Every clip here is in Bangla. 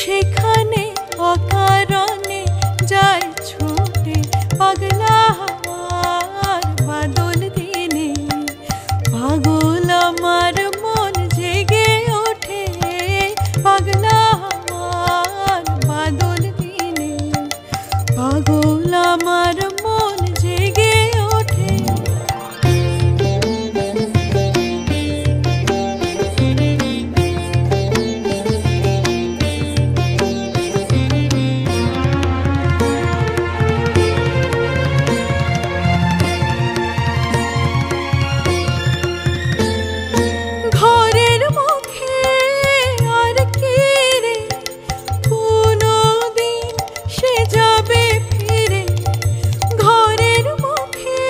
সেখানে অকারণে যায় ছুটে পাগলা হাওয়ার বাদল দিনে। পাগল আমার মন জেগে ওঠে পাগলা হাওয়ার বাদল দিনে। পাগল আমার মন জেগে ওঠে। ঘরের মুখে আর কি রে কোনো দিন সে যাবে ফিরে। ঘরের মুখে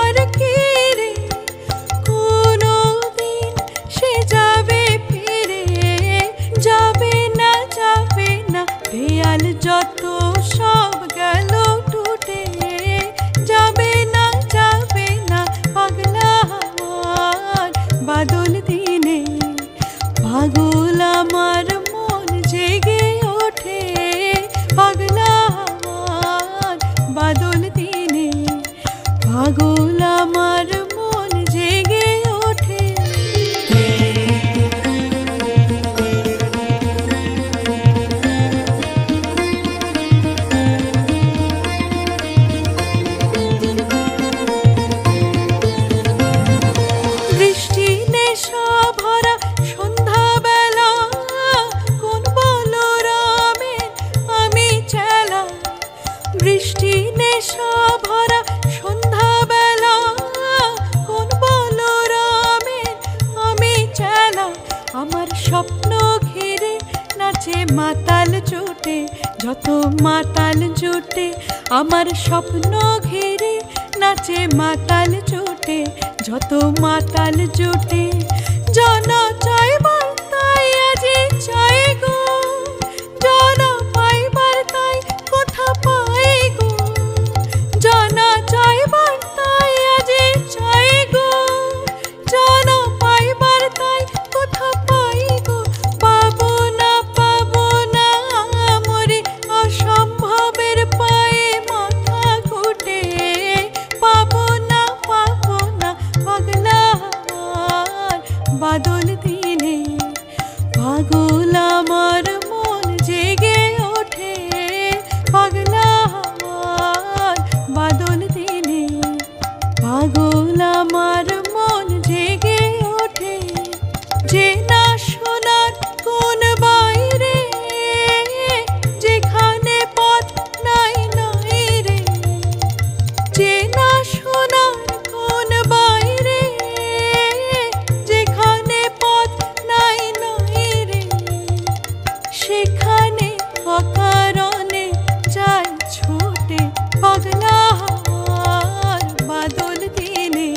আর কি রে কোনো দিন সে যাবে ফিরে। যাবে না দেয়াল যত সব গেল টুটে। যাবে না পাগলা হাওয়ার বাদল দিনে। পাগল আমার মন জেগে ওঠে পাগলা হাওয়ার বাদল দিনে। পাগল আমার মন জেগে ওঠে। বৃষ্টি নেশা ভরা সন্ধ্যাবেলা কোন বলরামের আমি চেলা। বৃষ্টি নেশা ভরা সন্ধ্যাবেলা কোন বলরামের আমি চেলা। আমার স্বপ্ন ঘিরে নাচে মাতাল জোটে যত মাতাল জোটে। আমার স্বপ্ন ঘিরে নাচে মাতাল জোটে যত মাতাল জোটে। জানা চাইবার তাই আজি চাই গো। জানা পাইবার তাই কোথা পাই গো। জানা চাইবার তাই আজি চাই গো। জানা পাইবার তাই কোথা পাই গো। পাবো না মরে অসম্ভবের পায়ে মাথা ঘুটে। পাবো না পাগলা হাওয়ার বাদল দিনে। পাগল আমার মন জেগে ওঠে পাগলা হাওয়ার বাদল দিনে। পাগল আমার মন জেগে ওঠে। যে না শোনার কোন বাইরে যেখানে পথ নাই রে। যে না শোনার কোন বাইরে যেখানে পথ নাই রে। সেখানে অকারণে যায় ছুটে পাগলা হাওয়ার বাদল দিনে।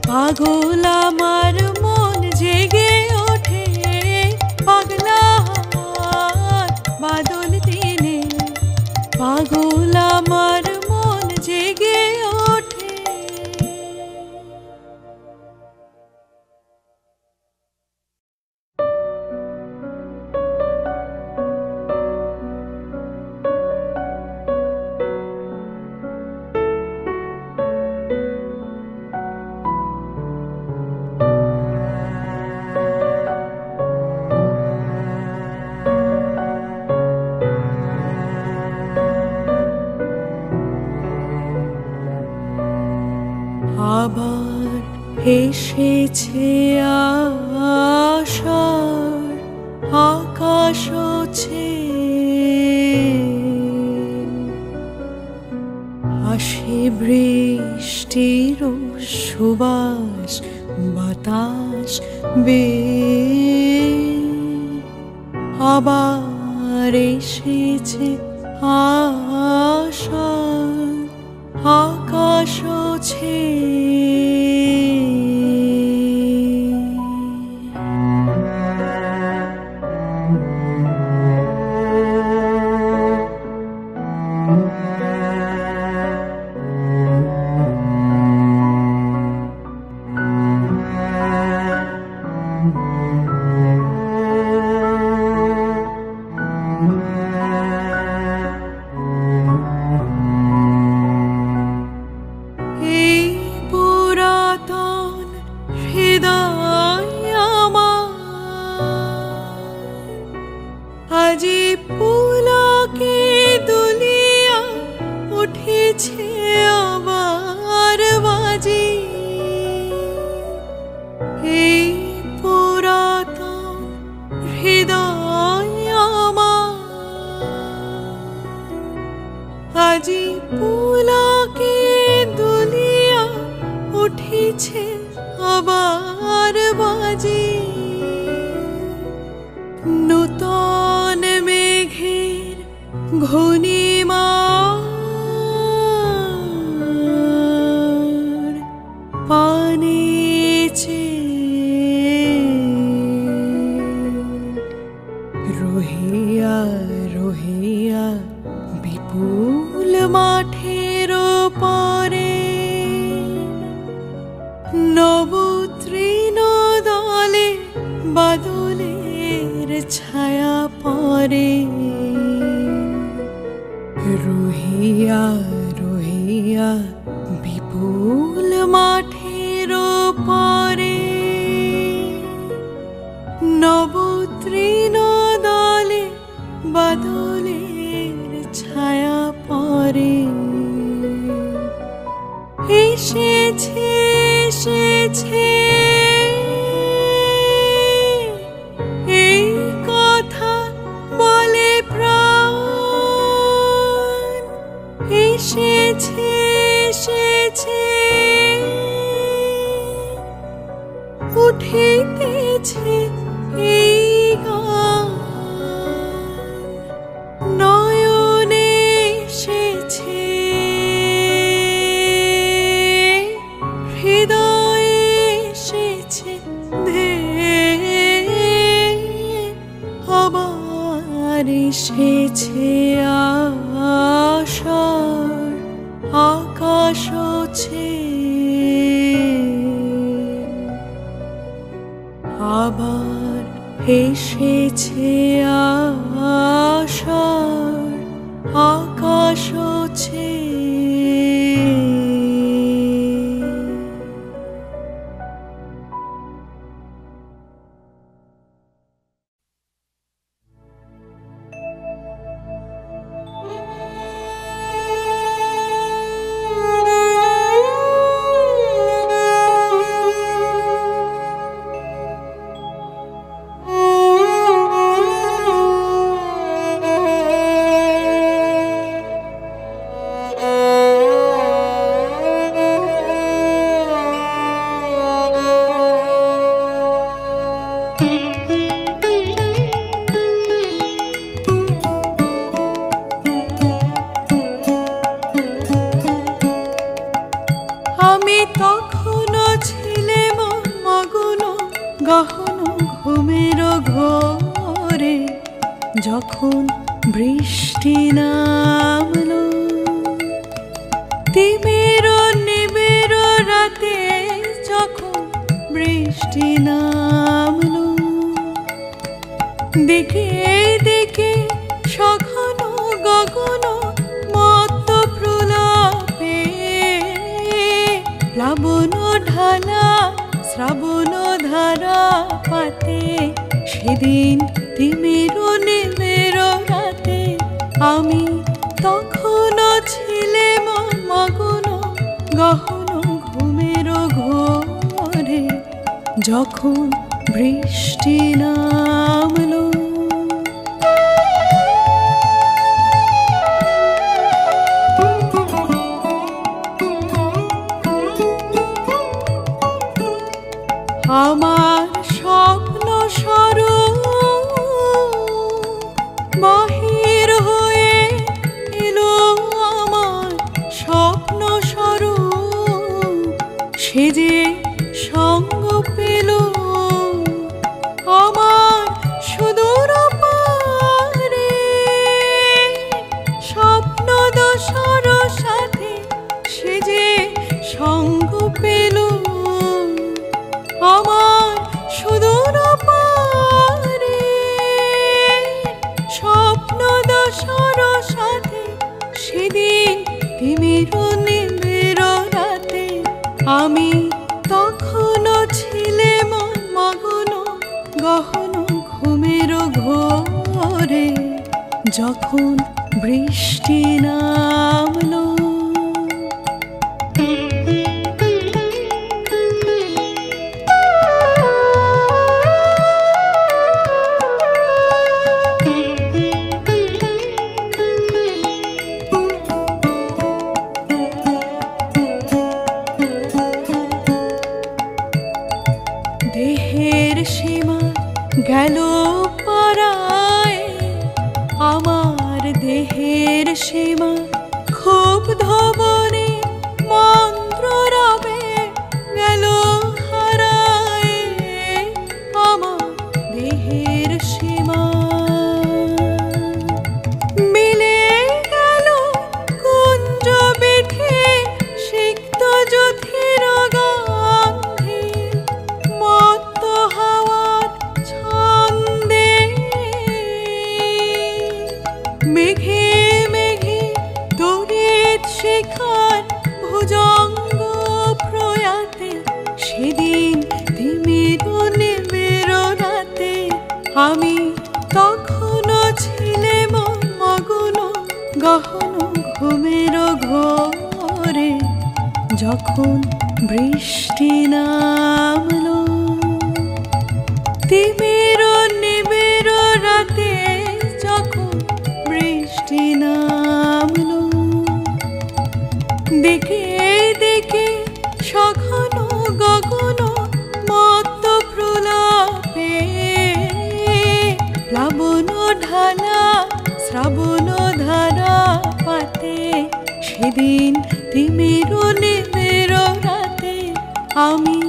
পাগল আমার মন জেগে ওঠে পাগলা হাওয়ার বাদল দিনে। পাগল আমার মন জেগে ওঠে। আবার এসেছে আশার আকাশ আসে বৃষ্টির সুবাস বাতাস আবার এসেছে আশার আকাশ পুলকে দুলিয়া উঠেছে আবার বাজি, এই পুরাতন হৃদয় আমার আজি পুলকে দুলিয়া উঠেছে আবার বাজি। নূতন মেঘের ঘূর্ণিমার পানেছে রহিয়া রহিয়া বিপুল মাঠের পরে নবতৃণ দলে বাদলের ছায়া পরে। রহিয়া রহিয়া বিপুল মাঠের পরে নবতৃণ দলে বাদলের ছায়া পরে। এসেছে এসেছে এই কথা বলে প্রাণ, এসেছে এসেছে উঠিতেছে এই গান। নয়নে এসেছে হৃদয়ে এসেছে ধেয়ে, আবার এসেছে আশার আকাশ আবার এসেছে আশার আকাশ আমি তখনও ছিলাম মগ্ন গহন ঘুমের ঘোরে, যখন বৃষ্টি নামলো তিমির নিবিড় রাতে, যখন বৃষ্টি নামলো দিকে দিকে সঘন গগন মত্ত প্রলাপে, প্লাবন ঢালা শ্রাবণ ধারা পাতে, সেদিন তিমির নিবিড় রাতে আমি তখনও ছিলাম মগ্ন গহন ঘুমের ঘোরে, যখন বৃষ্টি নামলো। আমার স্বপ্ন স্বরূপ বাহির হয়ে এলো, আমার স্বপ্ন স্বরূপ সে যে সঙ্গ পেল আমার সুদূর পারে, স্বপ্ন দোসর সাথে সে যে সঙ্গ পেল আমার সুদূর পারে, স্বপ্ন দোসর সাথে সেদিন তিমির নিবিড় রাতে আমি তখনও ছিলাম মগ্ন গহন ঘুমের ঘোরে, যখন বৃষ্টি নামলো। দেহের সীমা গেল পারায়, আমার দেহের সীমা খুব ধবনে মন্ত্র রবে গেল হারায়, আমার দেহের সীমা মিলে গেল কুঞ্জ বিধে সিক্ত যথির গন্ধে, মত্ত হাওয়ার ছন্দে মেঘে মেঘে তড়িৎ শিখার ভুজঙ্গ প্রয়াতে, সেদিন তিমির নিবিড় রাতে আমি তখনও ছিলেম মগ্ন গহন ঘুমের ঘোরে, যখন বৃষ্টি নামলো। তিমির নিবিড় রাতে যখন বৃষ্টি নামলো, দেখে দেখে সঘন গগন মত্ত প্রলাপে, প্লাবন ঢালা শ্রাবণ ধারা পাতে, সেদিন তিমির নিবিড় রাতে আমি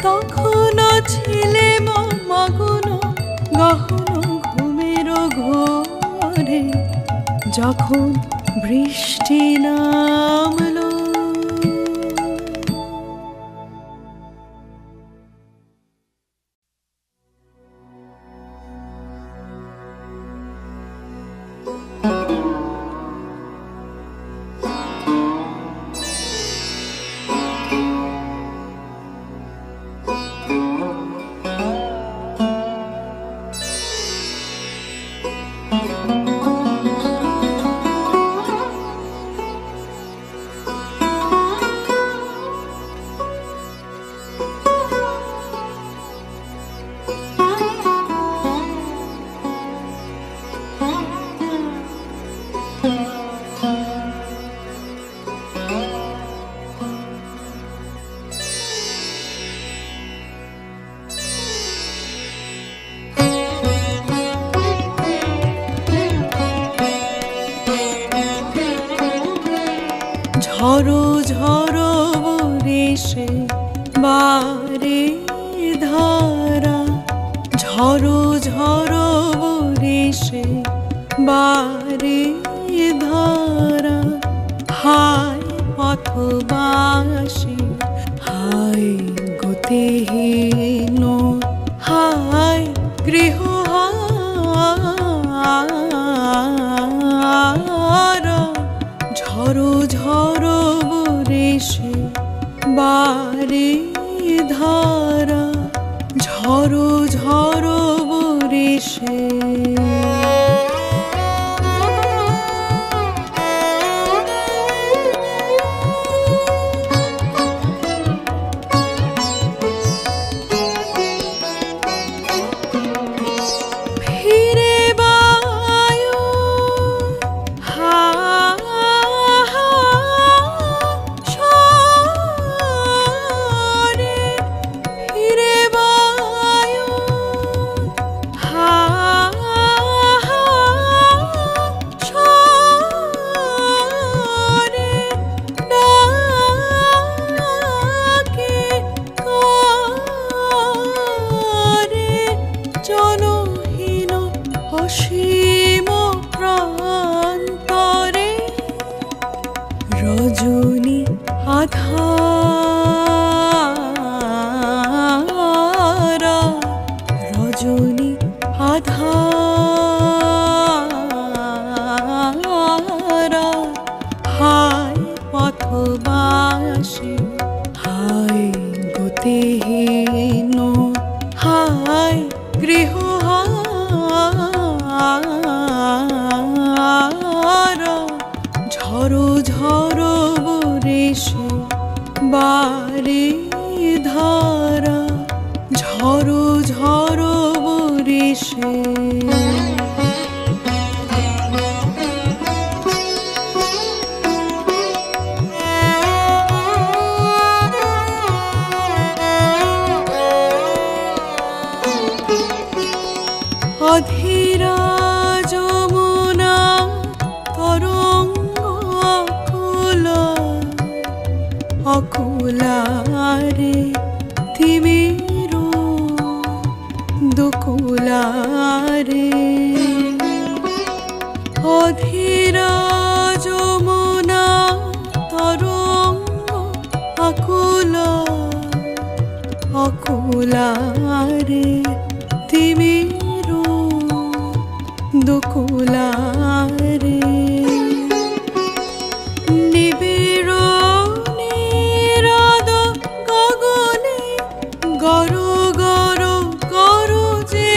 তখনও ছিলেম মগ্ন গহন ঘুমের ঘোরে, যখন বৃষ্টি নামলো। ঝড়ো ঝড়ো বরিশে বারে ধারা, ঝড়ো ঝড়ো বরিশে বারে ধারা, হায় পথবাসী হায় গতিহীন, হায় গৃহহারা, ঝড়ো ঝড়ো বরিশে বারে ধারা, ঝড়ো ঝড়ো বরিশে। বারে ধারা ঝরো ঝরো বরিশে অধীরা যমুনা তরঙ্গ আকুলা অকুলারে তিমির দুকুলারে অধীরা যমুনা তরঙ্গ আকুলা অকুলারে তিমির দুকুলারে নিবিড় নিরাদ গগনে গর গর গরজে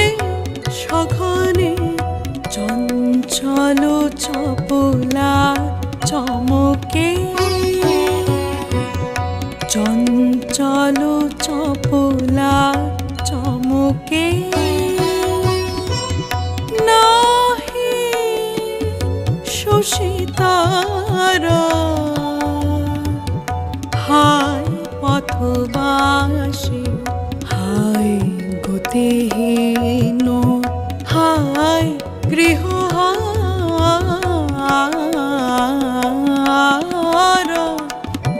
সঘনে চঞ্চল চপলা চমকে চঞ্চল চপলা চমকে শশীতারা হায় পথবাসী হায় গতিহীন হায় গৃহহারা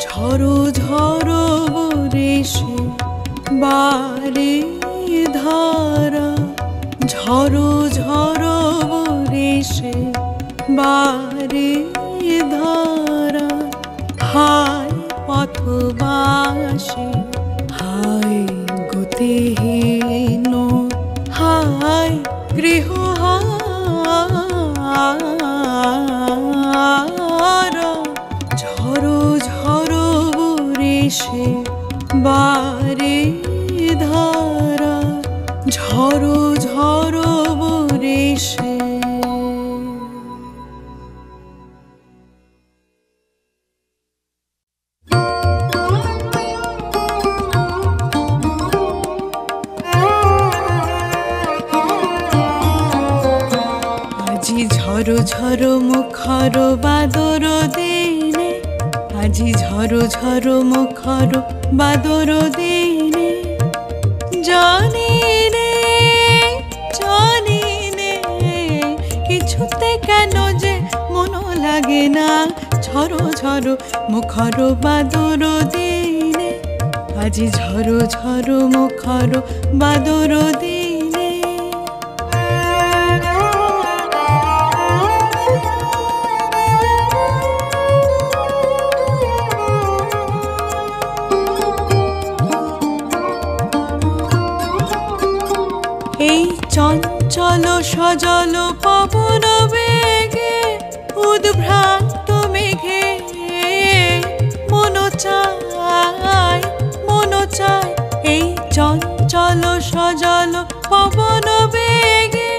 ঝরো ঝরো বরিশে বারে ধারা ঝরো ঝরো বরিশে বারে ধারা হায় পথবাসী হায় গতিহীন হায় গৃহহারা ঝরো ঝরো বরিশে বারে ধারা ঝরো ঝরো বরিশে ঝরো ঝরো মুখর বাদর দিনে আজি ঝরো ঝরো মুখর বাদর দিনে জানি নে কিছুতে কেন যে মন লাগে না ঝরো ঝরো মুখর বাদর দিনে আজি ঝরো ঝরো মুখর বাদর দিনে এই চঞ্চল সজল পবন বেগে উদ্ভ্রান্ত মেঘে মন চায় এই চঞ্চল সজল পবন বেগে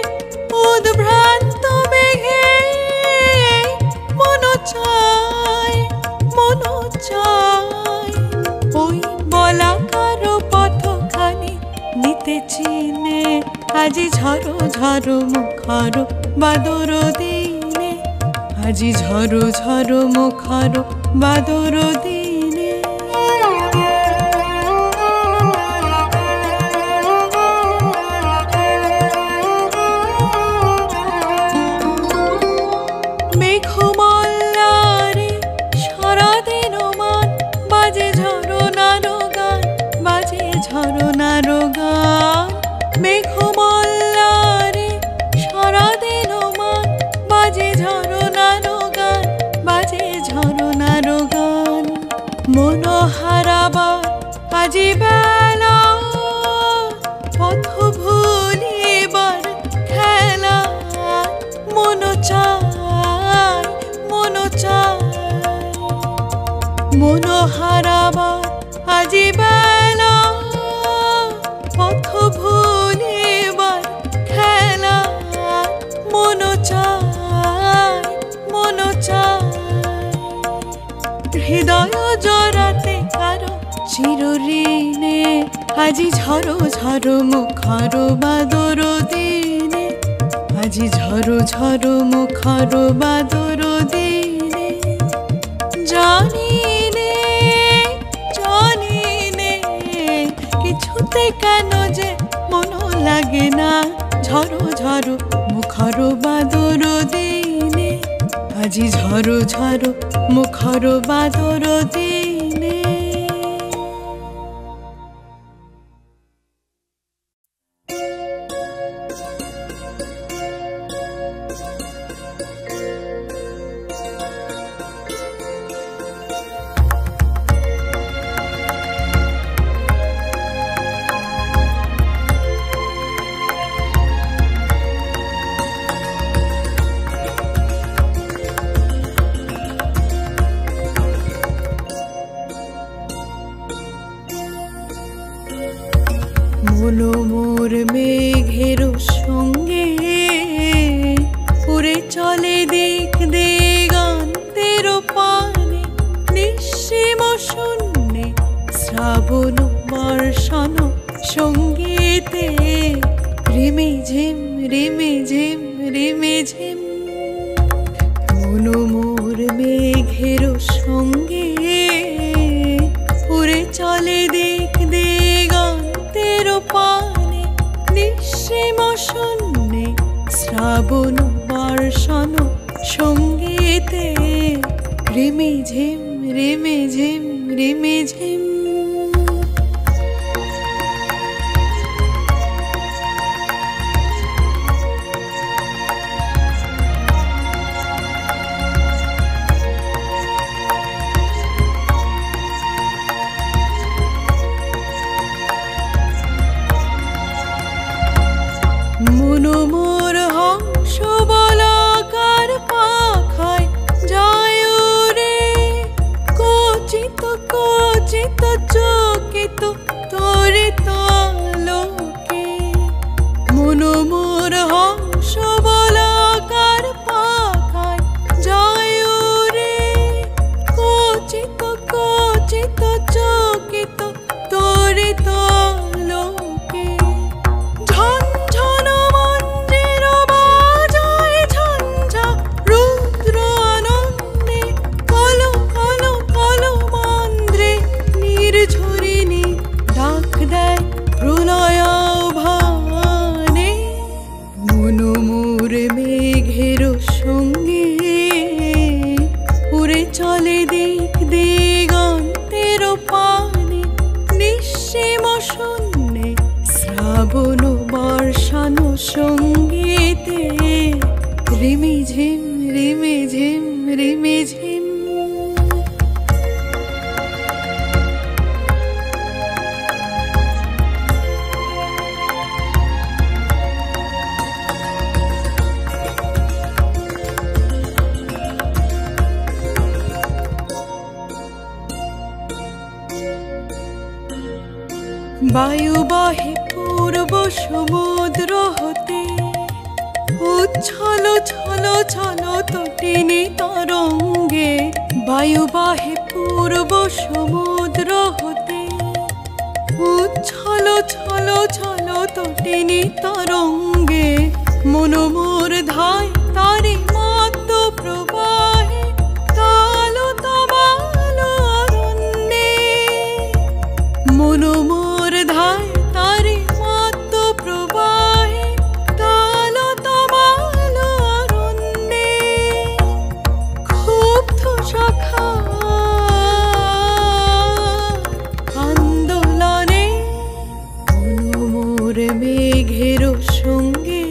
উদ্ভ্রান্ত মেঘে মন চায় ওই বলাকার পথখানি নিতে চিনে আজি ঝরো ঝরো মুখর বাদর দিনে আজি ঝরো ঝরো মুখর বাদর দিনে মেঘমল্লারে সারাদিন মান বাজে ঝরনার গান বাজে ঝরনার গান মেঘমল্লারে সারাদিন মান বাজে ঝরনার গান বাজে ঝরনার গান মন হারাবার আজি বেলা পথ ভুলিবার খেলা মন চায় মন হারাবার আজি বেলা পথ ভুলিবার খেলা মন চায় হৃদয় জড়াতে কারো চিরঋণে আজি ঝড়ো ঝড়ো মুখর বাদর দিনে, আজি ঝড়ো ঝড়ো মুখর বাদর দিনে। জানিনে জানিনে কিছুতে কেন যে মন লাগে না, ঝড়ো ঝড়ো মুখর বাদর দিনে, আজি ঝড়ো ঝড়ো মুখর বাদর দিনে। মনো মোর মেঘের সঙ্গে উড়ে চলে দিক দিগন্তের পানে, নিঃসীম শূন্যে শ্রাবণ বর্ষণ সঙ্গীতে রিমে ঝিম রিমে ঝিম রিমে ঝিম। মনো মোর মেঘের সঙ্গে উড়ে চলে দিক দিগন্তের পানে, নিঃসীম শূন্যে শ্রাবণ বর্ষণ সঙ্গীতে রিমে ঝিম রিমে ঝিম রিমে ঝিম। মনো মোর হংস বলাকার পাখায় যায় রে, কচিত কচিত চকিত তোরে তালোকে। মনো মোর হংস বলাকার পাখায় যায় রে, কচিত কচিত চকিত তোরে তালোকে। মেঘের সঙ্গে উড়ে চলে দিক দিগন্তের পানে, নিঃসীম শূন্যে শ্রাবণ বর্ষণ সঙ্গীতে রিমে ঝিম রিমে ঝিম রিমে ঝিম। বায়ু বহে পূর্ব সমুদ্র হতে, উচ্ছল ছল ছল তটিনী তরঙ্গে। বায়ু বহে পূর্ব সমুদ্র হতে, উচ্ছল ছল ছল তটিনী তরঙ্গে। মনো মোর ধায় তারি মত্ত প্রবাহে, তাল তমাল অরণ্যে। মনো মোর ধায় তারি মত্ত প্রবাহে, তাল তমাল অরণ্যে। ক্ষুব্ধ সখা আন্দোলনে, মনো মোর মেঘের সঙ্গে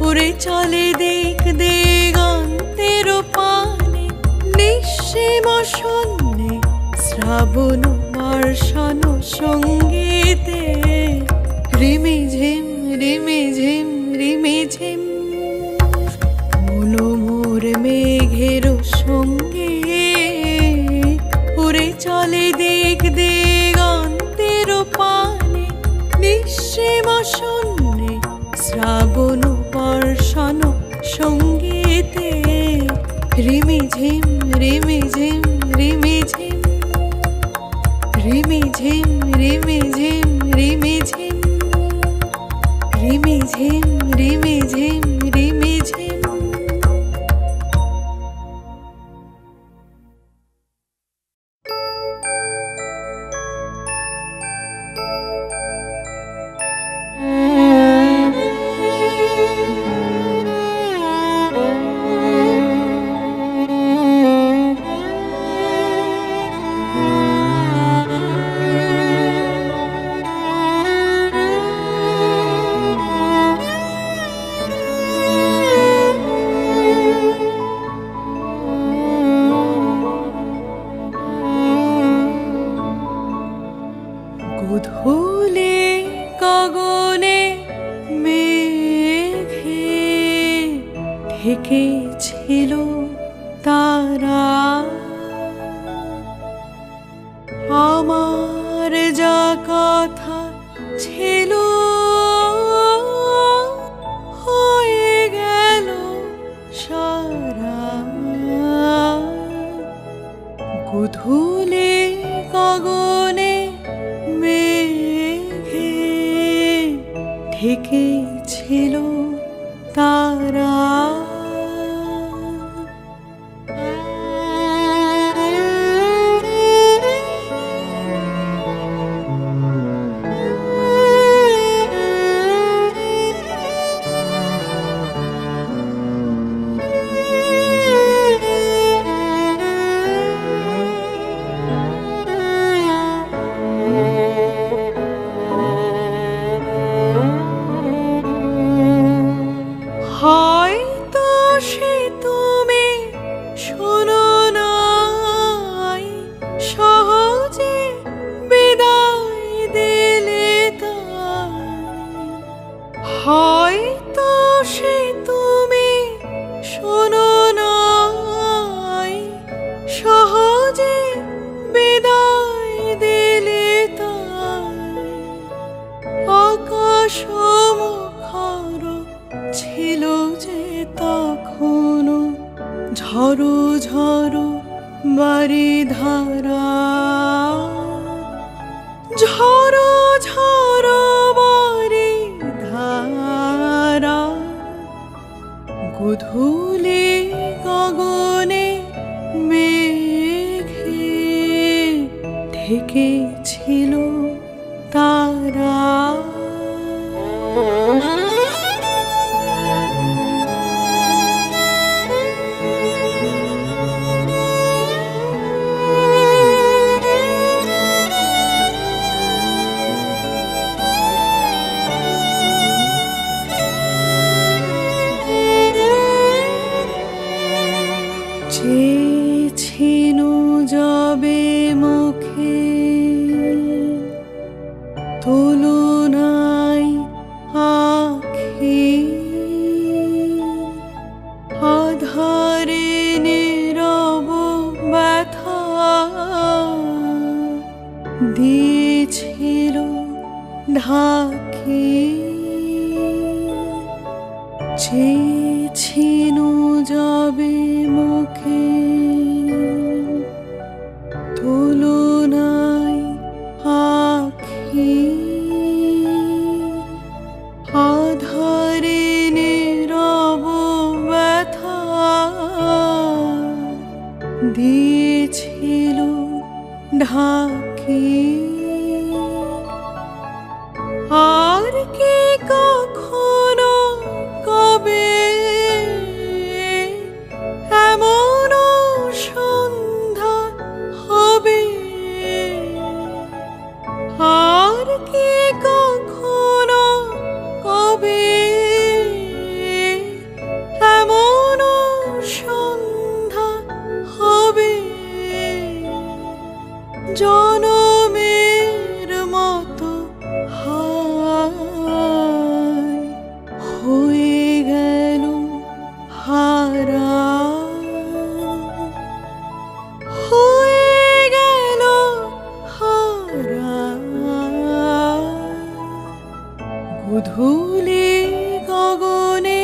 উড়ে চলে দিক দিগন্তের পানে, নিঃসীম শূন্যে শ্রাবণ বর্ষণ সঙ্গীতে রিমে ঝিম রিমে ঝিম রিমে ঝিম। মনো মোর মেঘের সঙ্গে উড়ে চলে দিক দিগন্তের পানে, নিঃসীম শূন্যে শ্রাবণ বর্ষণ সঙ্গীতে রিমে ঝিম রিমে ঝিম রিমে ঝিম। রিমি ঝিম রিমি ঝিম রিমি ঝিম রিমি ঝিম রিমি ঝিম রিমি ঝিম। গোধূলি গগনে মেঘে ঢেকেছিল তারা, আমার যা কথা ছিল হয়ে গেল সারা। গোধূলি গগনে মেঘে ঢেকেছিল তারা, হয়তো সে তুমি শোনো নাই, সহজে বিদায় দিলে তাই। হয়তো সে তুমি শোনো নাই, সহজে বিদায় দিলে তাই। আকাশ মুখর ছিল যে তখনো ঝড়ো ঝড়ো বারিধারা, ঝড়ো ঝড়ো বারিধারা। গোধূলি গগনে মেঘে ঢেকেছিল তারা। চেয়েছিল যাবে মুখে তুলনায় আখি, আধারে নীরব ব্যথা দিয়েছিল ঢাকি। চেয়েছিল যাবে মুখে তুলনায় আখি, আধারে নীরব ব্যথা দিয়েছিল ঢাকি। আর কি কখনো কবে এমন সন্ধ্যা হবে, আর কি কখনো কবে এমন সন্ধ্যা হবে, জনমের মতো হায় হয়ে গেল হারা, হয়ে গেল হারা। গোধূলি গগনে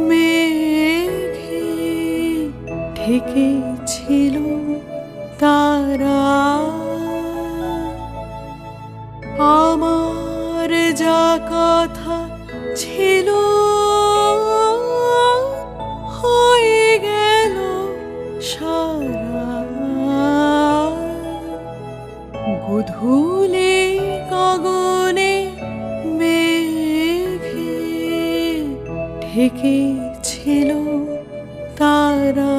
মেঘে ঢেকেছিল তারা। আমার যা কথা ছিল হয়ে গেল সারা। গোধূলি গগনে মেঘে ঢেকে ছিল তারা।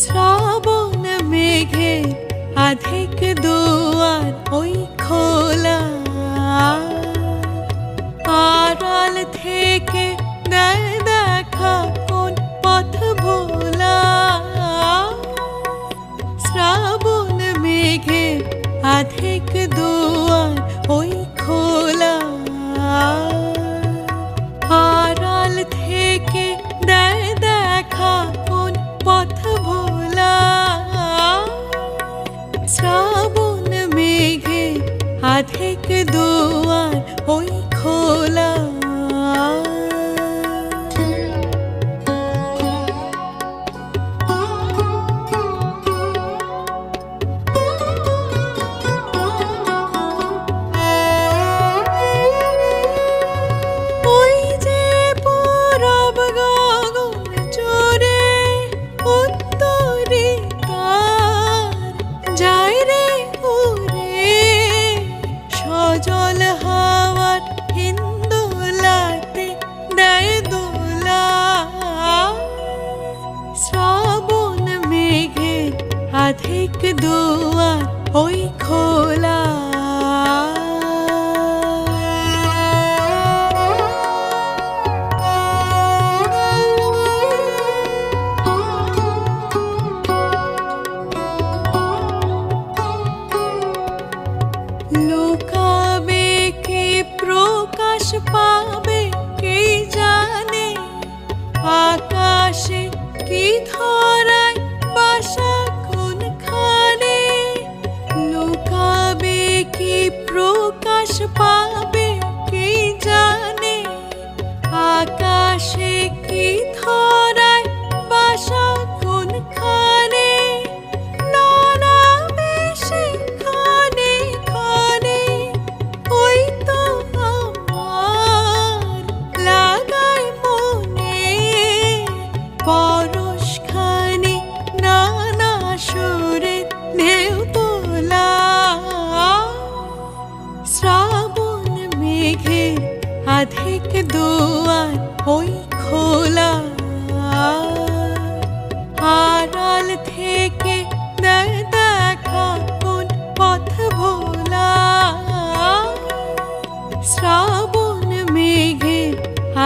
শ্রাবণ মেঘে আধিক দুয়ার ওই খোলা, আড়াল থেকে দেয় দেখা কোন পথ ভোলা। শ্রাবণ মেঘে আধিক দুয়ার ওই খোলা, আড়াল থেকে দেয় দেখা কোন পথ ভোলা। শ্রাবণ মেঘে আধিক দুয়ার ওই খোলা। জল হাওয়ার হিন্দোলাতে দেয় দোলা। শ্রাবণ মেঘে আধিক দুয়ার ওই খোলা। লুকাবে কে প্রকাশ পাবে কে জানে, আকাশে কি ধরায় বাসা কোনখানে। লুকাবে কি প্রকাশ পাবে কে জানে, আকাশে কি ধরায় বাসা কোনখানে। নানা বেশে খানে খানে ওই তো আমার লাগায় মনে, পরশখানি নানা সুরে ঢেউ তোলা। শ্রাবণ মেঘে আধিক দুয়ার ওই খোলা, আড়াল থেকে দেয় দেখা কোন পথ ভোলা। শ্রাবণ মেঘে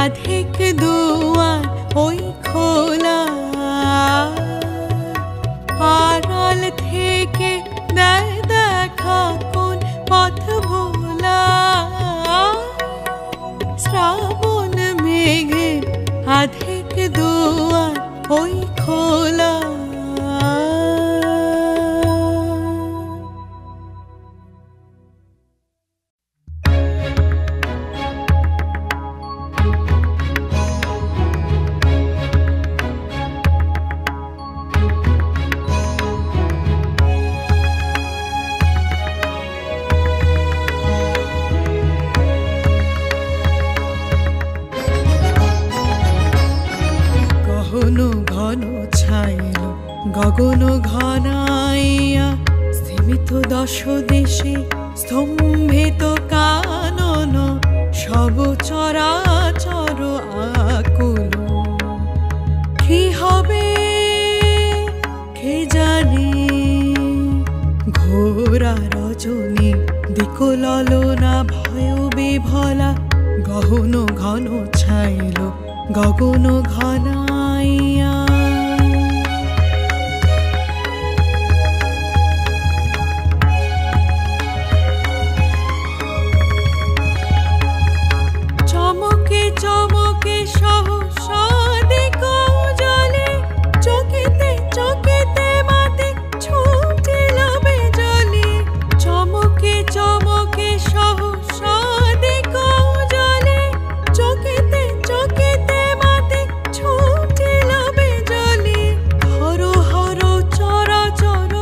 আধিক দুয়ার ওই খোলা, আড়াল থেকে দেয় দেখা কোন পথ ভোলা। শ্রাবণ মেঘে আধিক দুয়ার ওই খোলা। ঘন ছাইল গগন ঘনাইয়া, স্থিমিত দশ দেশে স্তম্ভিত কানন, সব চরাচর আকুল। কি হবে কে জানে, দেখো ললনা ভয় বিভলা গহন ঘন ছাইল গগন ঘনাইয়া। চমকে চমকে সহসা দেখো জলে চকিতে চকিতে মাতে ছুটিল বেজলে। চমকে চমকে সহসা দেখো জলে চকিতে চকিতে মাতে ছুটিল বেজলে। হর হর চরাচর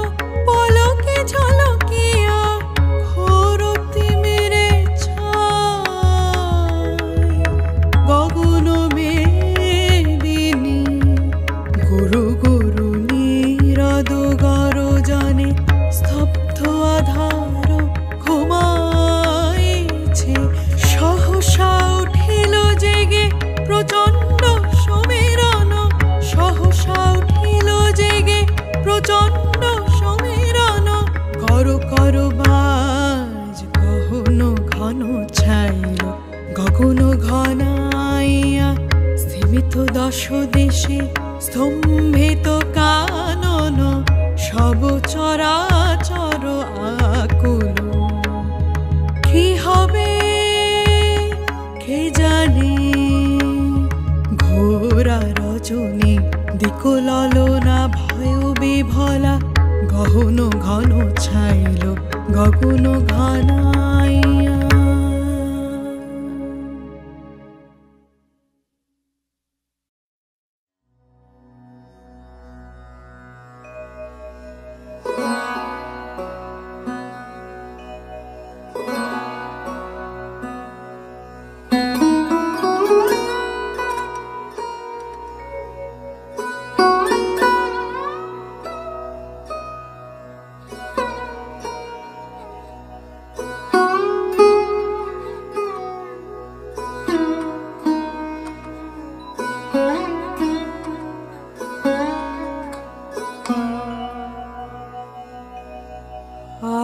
পলকে ঝলকিয়া ঘোর তিমিরে গগন মেদিনী। গুরু গুরু নীরদ গরজনে স্তব্ধ আধার ঘুমাইছে। সহসা উঠিল জেগে প্রচণ্ড সমীরণ। সহসা উঠিল জেগে প্রচণ্ড সমীরণ। কর কর বাজ গহন ঘন ছাইল গগন ঘনাইয়া। স্থিমিত দশ দেশে স্তম্ভিত কানন সব চরাচর আকুল। কি হবে কে জানে ঘোরা রজনী দিক ললনা ভয় বিভলা গহন ঘন ছাইল গগন ঘনাইয়া।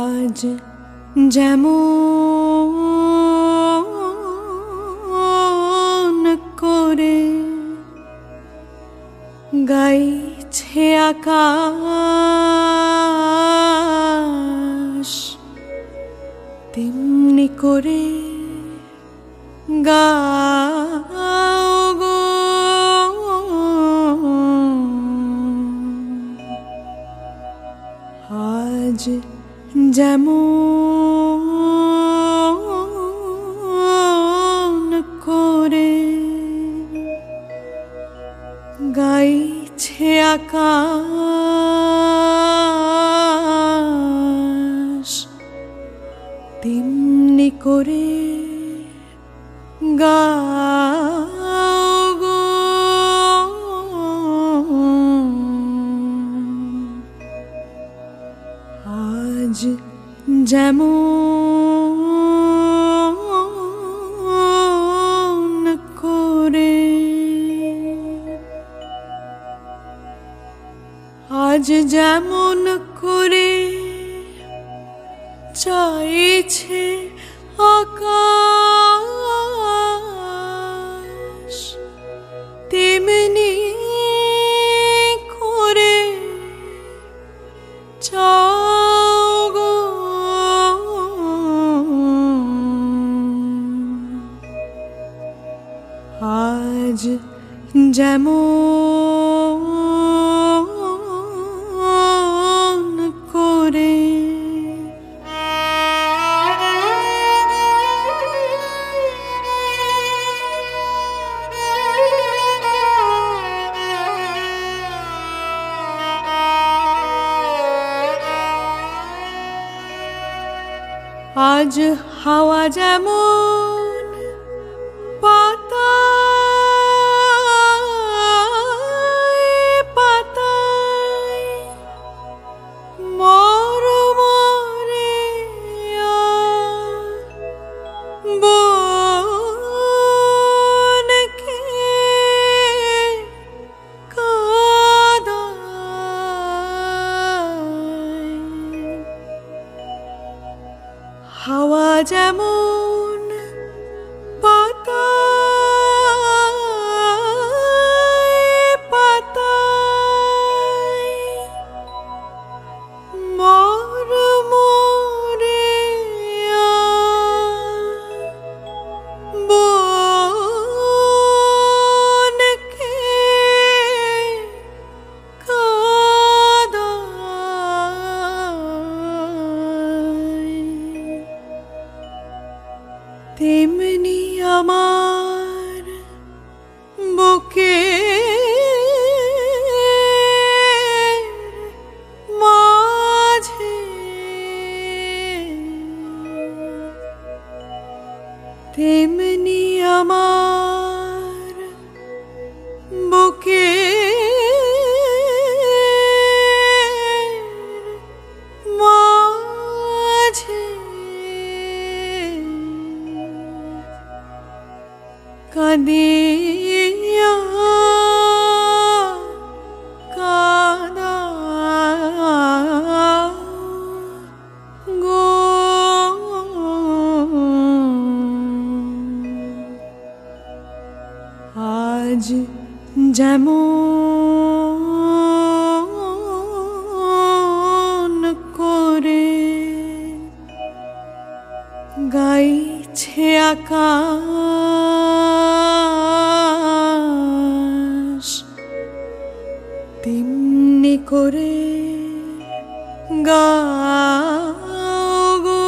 আজ যেমন করে গাইছে আকাশ তেমনি করে গাও গো। আজ যেমন করে গাইছে আকাশ তেমনি করে গাও গো। আজ যেমন করে আজ যেমন করে চাইছে আকাশ তেমনি করে চাও গো। আজ যেমন করে আজ হাওয়া যেমন পাতায় পাতায় মরমরে বনকে কাঁদায়। হাওয়া যেমন পাতায় পাতায় মরমরে বনকে কাঁদায়, তেমনি আমার বুকের মাঝে তেমনি আমার বুকের মাঝে কাঁদিয়া কাঁদাও গো। আজ যেমন করে গাইছে আকাশ, তেমনি করে গাও গো।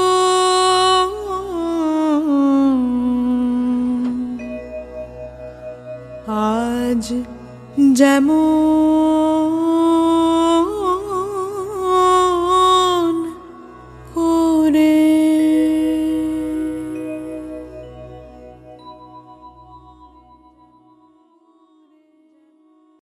আজ যেমন